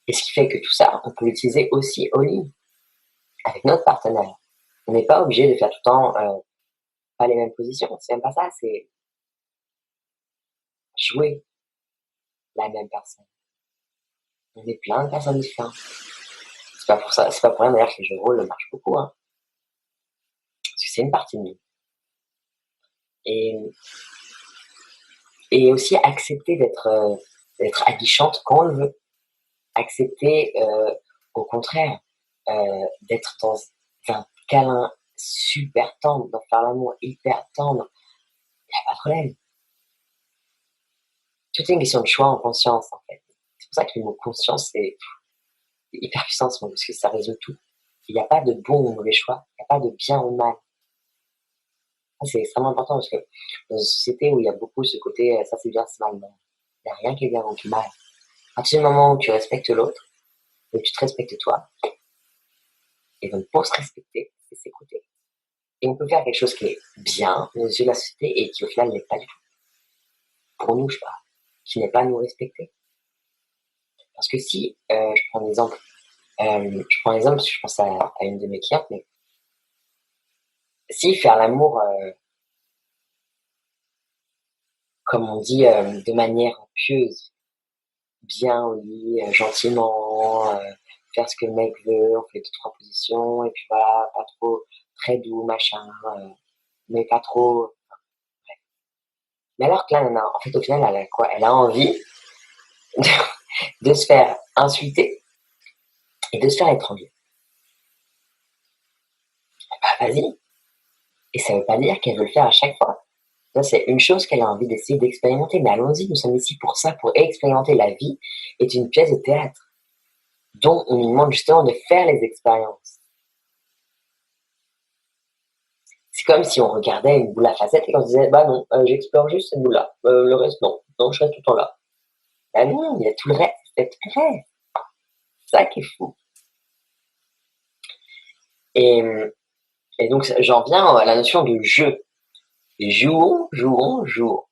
Et ce qui fait que tout ça, on peut l'utiliser aussi au lit, avec notre partenaire. On n'est pas obligé de faire tout le temps pas les mêmes positions. C'est même pas ça, c'est jouer la même personne. On est plein de personnes différentes. C'est pas pour ça, c'est pas pour rien d'ailleurs que les jeux de rôle marchent beaucoup, hein. Parce que c'est une partie de nous. Et, et aussi accepter d'être aguichante quand on le veut. Accepter, au contraire, d'être dans un câlin super tendre, d'en faire l'amour hyper tendre. Il n'y a pas de problème. Tout est une question de choix en conscience, en fait. C'est pour ça que le mot conscience, c'est hyper puissant, ce mot, parce que ça résume tout. Il n'y a pas de bon ou mauvais choix. Il n'y a pas de bien ou mal. C'est extrêmement important parce que dans une société où il y a beaucoup ce côté ça c'est bien, c'est mal, non. Il n'y a rien qui est bien ou qui est mal. À partir du moment où tu respectes l'autre, et que tu te respectes toi, et donc pour se respecter, c'est s'écouter. Et on peut faire quelque chose qui est bien aux yeux de la société et qui au final n'est pas du tout. Pour nous, je parle, qui n'est pas nous respecter. Parce que si, je prends l'exemple, parce que je pense à une de mes clientes, mais si faire l'amour, comme on dit, de manière pieuse, bien au lit, gentiment, faire ce que le mec veut, on fait 2-3 positions, et puis voilà, pas trop très doux, machin, mais pas trop. Mais alors que là, en fait, au final, elle a quoi? Elle a envie de, de se faire insulter et de se faire étrangler. Bah, vas-y. Et ça veut pas dire qu'elle veut le faire à chaque fois. Ça, c'est une chose qu'elle a envie d'essayer d'expérimenter. Mais allons-y, nous sommes ici pour ça, pour expérimenter. La vie est une pièce de théâtre dont on nous demande justement de faire les expériences. C'est comme si on regardait une boule à facettes et qu'on se disait, bah non, j'explore juste cette boule-là. Le reste, non. Non, je reste tout le temps là. Bah non, il y a tout le reste. C'est tout le reste. C'est ça qui est fou. Et, et donc, j'en viens à la notion de jeu. Jouons, jouons, jouons.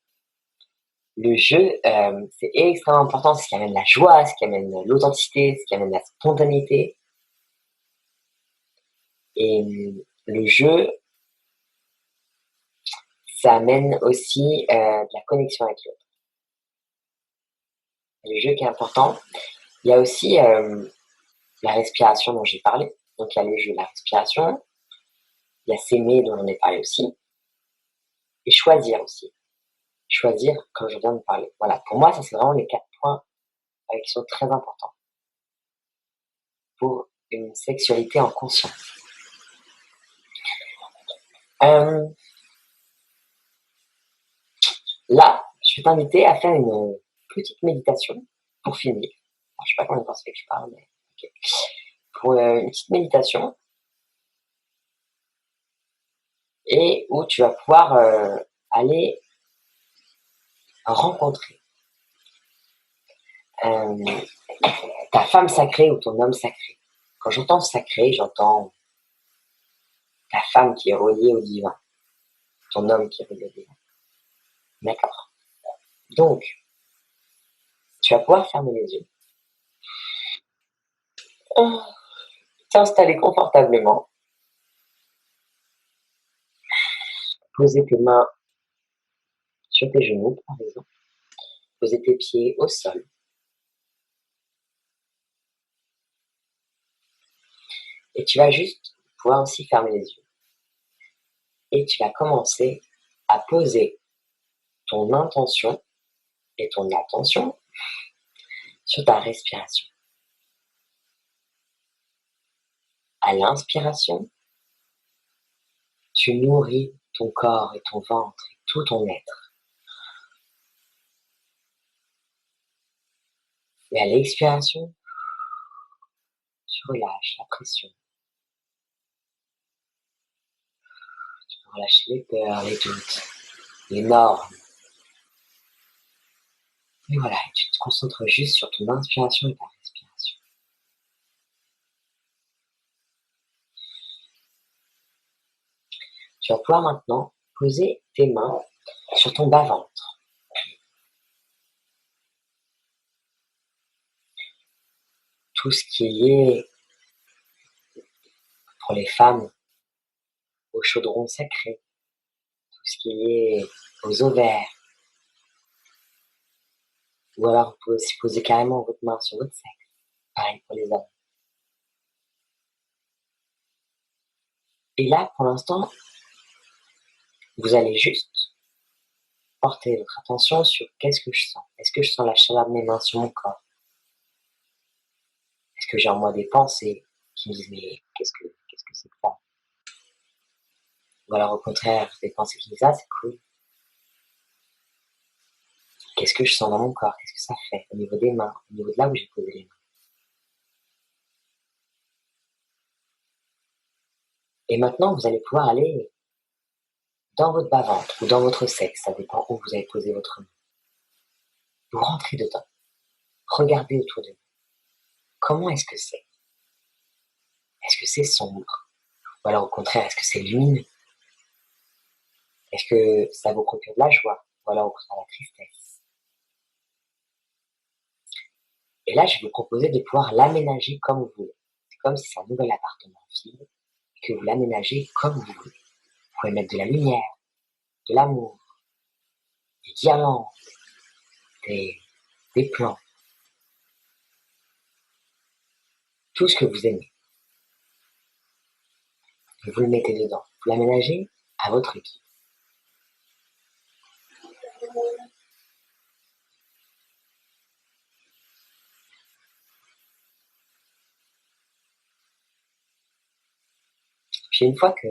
Le jeu, c'est extrêmement important, c'est ce qui amène la joie, ce qui amène l'authenticité, ce qui amène la spontanéité. Et le jeu, ça amène aussi de la connexion avec l'autre. Le jeu qui est important. Il y a aussi la respiration dont j'ai parlé. Donc il y a le jeu de la respiration, il y a s'aimer dont j'en ai parlé aussi, et choisir aussi. Choisir comme je viens de parler. Voilà, pour moi, ça c'est vraiment les 4 points qui sont très importants pour une sexualité en conscience. Euh, Là, je vais t'inviter à faire une petite méditation pour finir. Alors, je sais pas combien de temps ça fait que je parle, mais ok. Pour une petite méditation et où tu vas pouvoir aller rencontrer euh, ta femme sacrée ou ton homme sacré. Quand j'entends sacré, j'entends ta femme qui est reliée au divin, ton homme qui est relié au divin. D'accord. Donc, tu vas pouvoir fermer les yeux, t'installer confortablement, poser tes mains sur tes genoux, par exemple, poser tes pieds au sol. Et tu vas juste pouvoir aussi fermer les yeux. Et tu vas commencer à poser ton intention et ton attention sur ta respiration. À l'inspiration, tu nourris ton corps et ton ventre et tout ton être. Et à l'expiration, tu relâches la pression. Tu peux relâcher les peurs, les doutes, les normes. Et voilà, tu te concentres juste sur ton inspiration et ta respiration. Tu vas pouvoir maintenant poser tes mains sur ton bas-ventre. Tout ce qui est lié pour les femmes au chaudron sacré, tout ce qui est lié aux ovaires, ou alors vous pouvez aussi poser carrément votre main sur votre sexe, pareil pour les hommes. Et là, pour l'instant, vous allez juste porter votre attention sur qu'est-ce que je sens. Est-ce que je sens la chaleur de mes mains sur mon corps? Est-ce que j'ai en moi des pensées qui me disent mais qu'est-ce que c'est que ça? Ou alors au contraire, des pensées qui me disent ah c'est cool. Qu'est-ce que je sens dans mon corps? Qu'est-ce que ça fait au niveau des mains, au niveau de là où j'ai posé les mains? Et maintenant, vous allez pouvoir aller dans votre bas-ventre ou dans votre sexe, ça dépend où vous avez posé votre main. Vous rentrez dedans. Regardez autour de vous. Comment est-ce que c'est? Est-ce que c'est sombre? Ou alors au contraire, est-ce que c'est lumineux? Est-ce que ça vous procure de la joie? Ou alors au contraire la tristesse? Et là, je vais vous proposer de pouvoir l'aménager comme vous voulez. C'est comme si c'est un nouvel appartement vide et que vous l'aménagez comme vous voulez. Vous pouvez mettre de la lumière, de l'amour, des guirlandes, des, des plans, tout ce que vous aimez. Et vous le mettez dedans. Vous l'aménagez à votre guise. Puis une fois que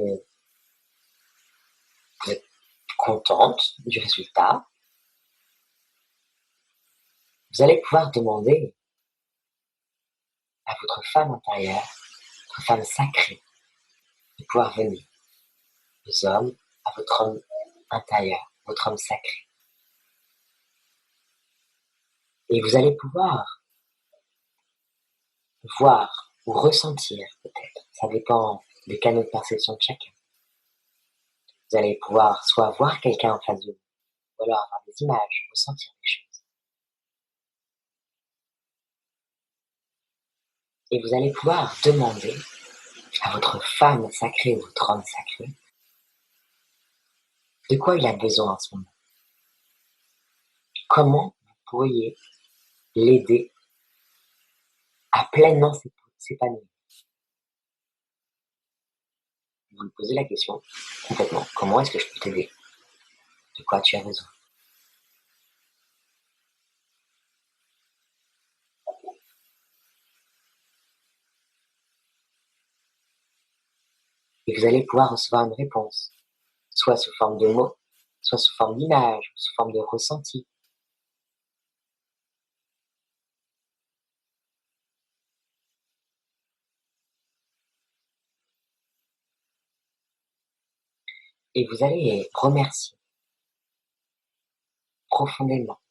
vous êtes contente du résultat, vous allez pouvoir demander à votre femme intérieure, votre femme sacrée, de pouvoir venir. Les hommes, à votre homme intérieur, votre homme sacré. Et vous allez pouvoir voir ou ressentir peut-être, ça dépend des canaux de perception de chacun. Vous allez pouvoir soit voir quelqu'un en face de vous, ou alors avoir des images, ressentir des choses. Et vous allez pouvoir demander à votre femme sacrée ou votre homme sacré de quoi il a besoin en ce moment. Comment vous pourriez l'aider à pleinement s'épanouir. Vous lui posez la question complètement. Comment est-ce que je peux t'aider? De quoi tu as besoin? Et vous allez pouvoir recevoir une réponse soit sous forme de mots, soit sous forme d'images, sous forme de ressenti. Et vous allez les remercier profondément.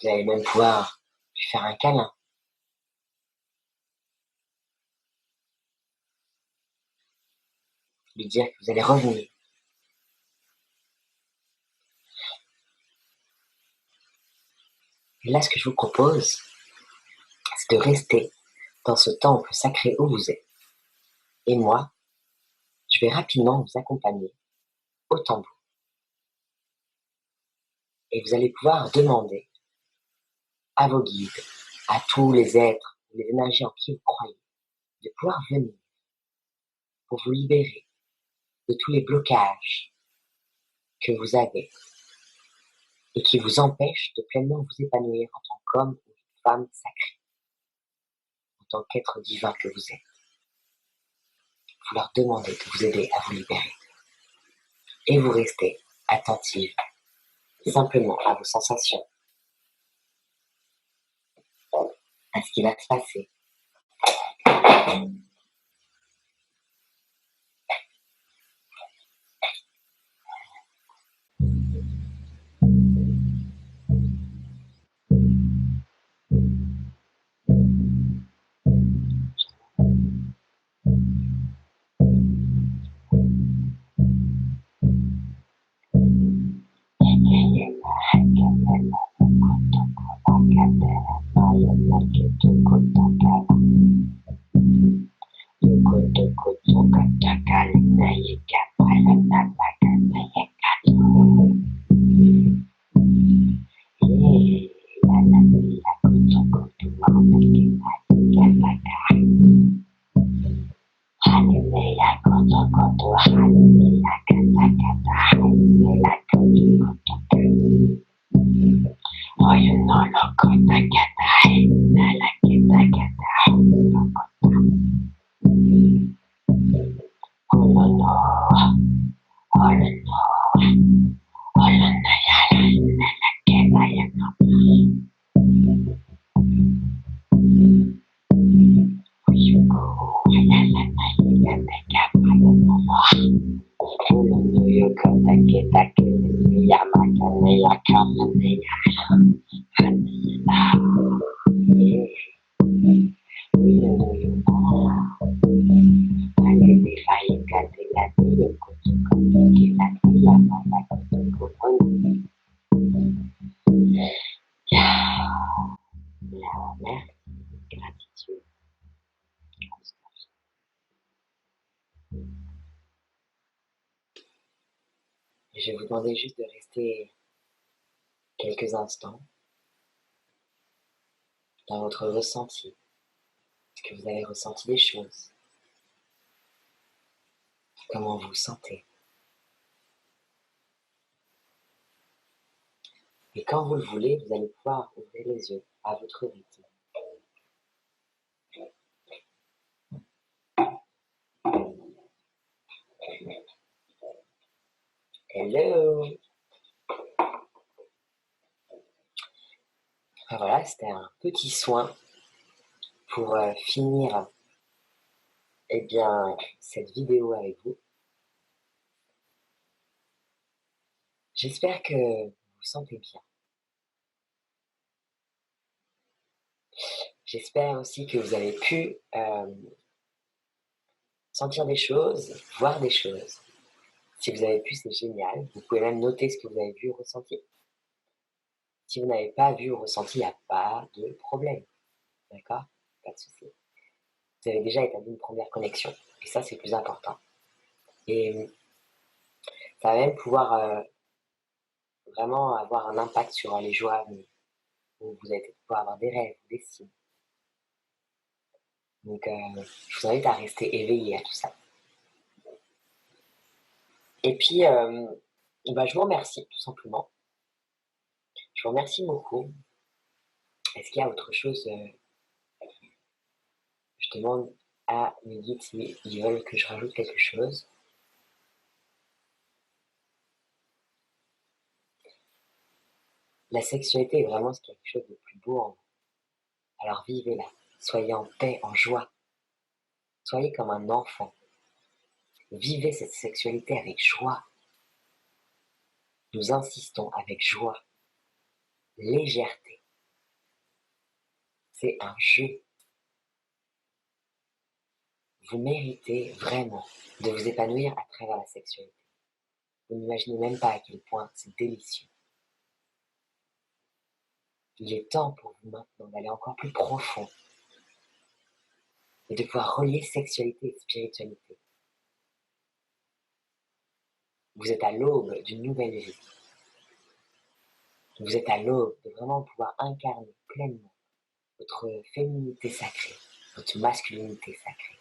Vous allez même pouvoir lui faire un câlin. Lui dire que vous allez revenir. Et là, ce que je vous propose, c'est de rester dans ce temple sacré où vous êtes. Et moi, je vais rapidement vous accompagner au tambour. Et vous allez pouvoir demander à vos guides, à tous les êtres, les énergies en qui vous croyez, de pouvoir venir pour vous libérer de tous les blocages que vous avez et qui vous empêchent de pleinement vous épanouir en tant qu'homme ou femme sacrée, en tant qu'être divin que vous êtes. Vous leur demandez de vous aider à vous libérer. Et vous restez attentive simplement à vos sensations, à ce qui va se passer. Gratitude. Je vais vous demander juste de rester quelques instants dans votre ressenti. Est-ce que vous avez ressenti des choses? Comment vous vous sentez? Et quand vous le voulez, vous allez pouvoir ouvrir les yeux à votre rythme. Hello! Ah, voilà, c'était un petit soin pour finir eh bien, cette vidéo avec vous. J'espère que vous vous sentez bien. J'espère aussi que vous avez pu sentir des choses, voir des choses. Si vous avez pu, c'est génial. Vous pouvez même noter ce que vous avez vu ou ressenti. Si vous n'avez pas vu ou ressenti, il n'y a pas de problème. D'accord? Pas de souci. Vous avez déjà établi une première connexion. Et ça, c'est le plus important. Et ça va même pouvoir vraiment avoir un impact sur les jours à venir. Où vous allez pouvoir avoir des rêves, des signes. Donc, je vous invite à rester éveillé à tout ça. Et puis, je vous remercie, tout simplement. Je vous remercie beaucoup. Est-ce qu'il y a autre chose Je demande à mes guides s'ils veulent que je rajoute quelque chose. La sexualité est vraiment quelque chose de plus beau en vous. Alors vivez-la, soyez en paix, en joie, soyez comme un enfant. Vivez cette sexualité avec joie. Nous insistons avec joie, légèreté. C'est un jeu. Vous méritez vraiment de vous épanouir à travers la sexualité. Vous n'imaginez même pas à quel point c'est délicieux. Il est temps pour vous maintenant d'aller encore plus profond et de pouvoir relier sexualité et spiritualité. Vous êtes à l'aube d'une nouvelle vie. Vous êtes à l'aube de vraiment pouvoir incarner pleinement votre féminité sacrée, votre masculinité sacrée.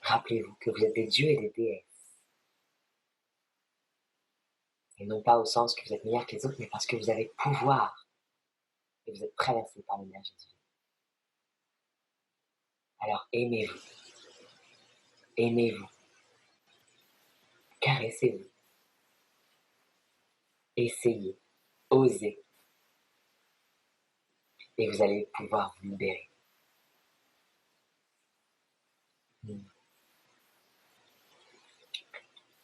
Rappelez-vous que vous êtes des dieux et des déesses. Et non pas au sens que vous êtes meilleurs que les autres, mais parce que vous avez pouvoir et vous êtes traversés par l'énergie divine. Alors aimez-vous, aimez-vous, caressez-vous, essayez, osez, et vous allez pouvoir vous libérer.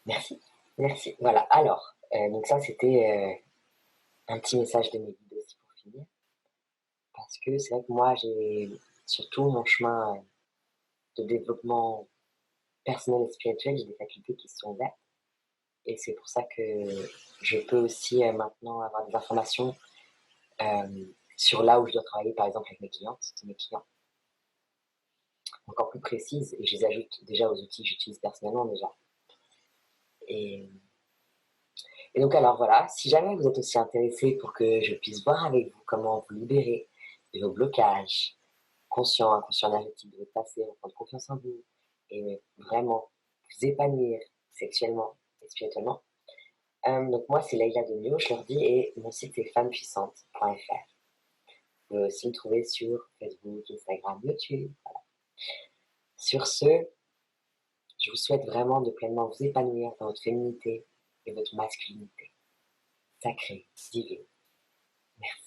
Merci, merci. Voilà, alors, donc ça c'était un petit message de mes guides aussi pour finir, parce que c'est vrai que moi j'ai surtout mon chemin de développement personnel et spirituel, j'ai des facultés qui se sont ouvertes, et c'est pour ça que je peux aussi maintenant avoir des informations sur là où je dois travailler, par exemple avec mes clients, encore plus précises, et je les ajoute déjà aux outils que j'utilise personnellement déjà. Et, et donc alors voilà, si jamais vous êtes aussi intéressé pour que je puisse voir avec vous comment vous libérer de vos blocages, conscients, inconscients, énergétiques de votre passé, reprendre confiance en vous, et vraiment vous épanouir sexuellement et spirituellement. Donc moi c'est Leïla de Mio, je leur dis, et mon site est femmepuissante.fr. Vous pouvez aussi me trouver sur Facebook, Instagram, YouTube. Voilà. Sur ce, je vous souhaite vraiment de pleinement vous épanouir dans votre féminité et votre masculinité. Sacrée, divine. Merci.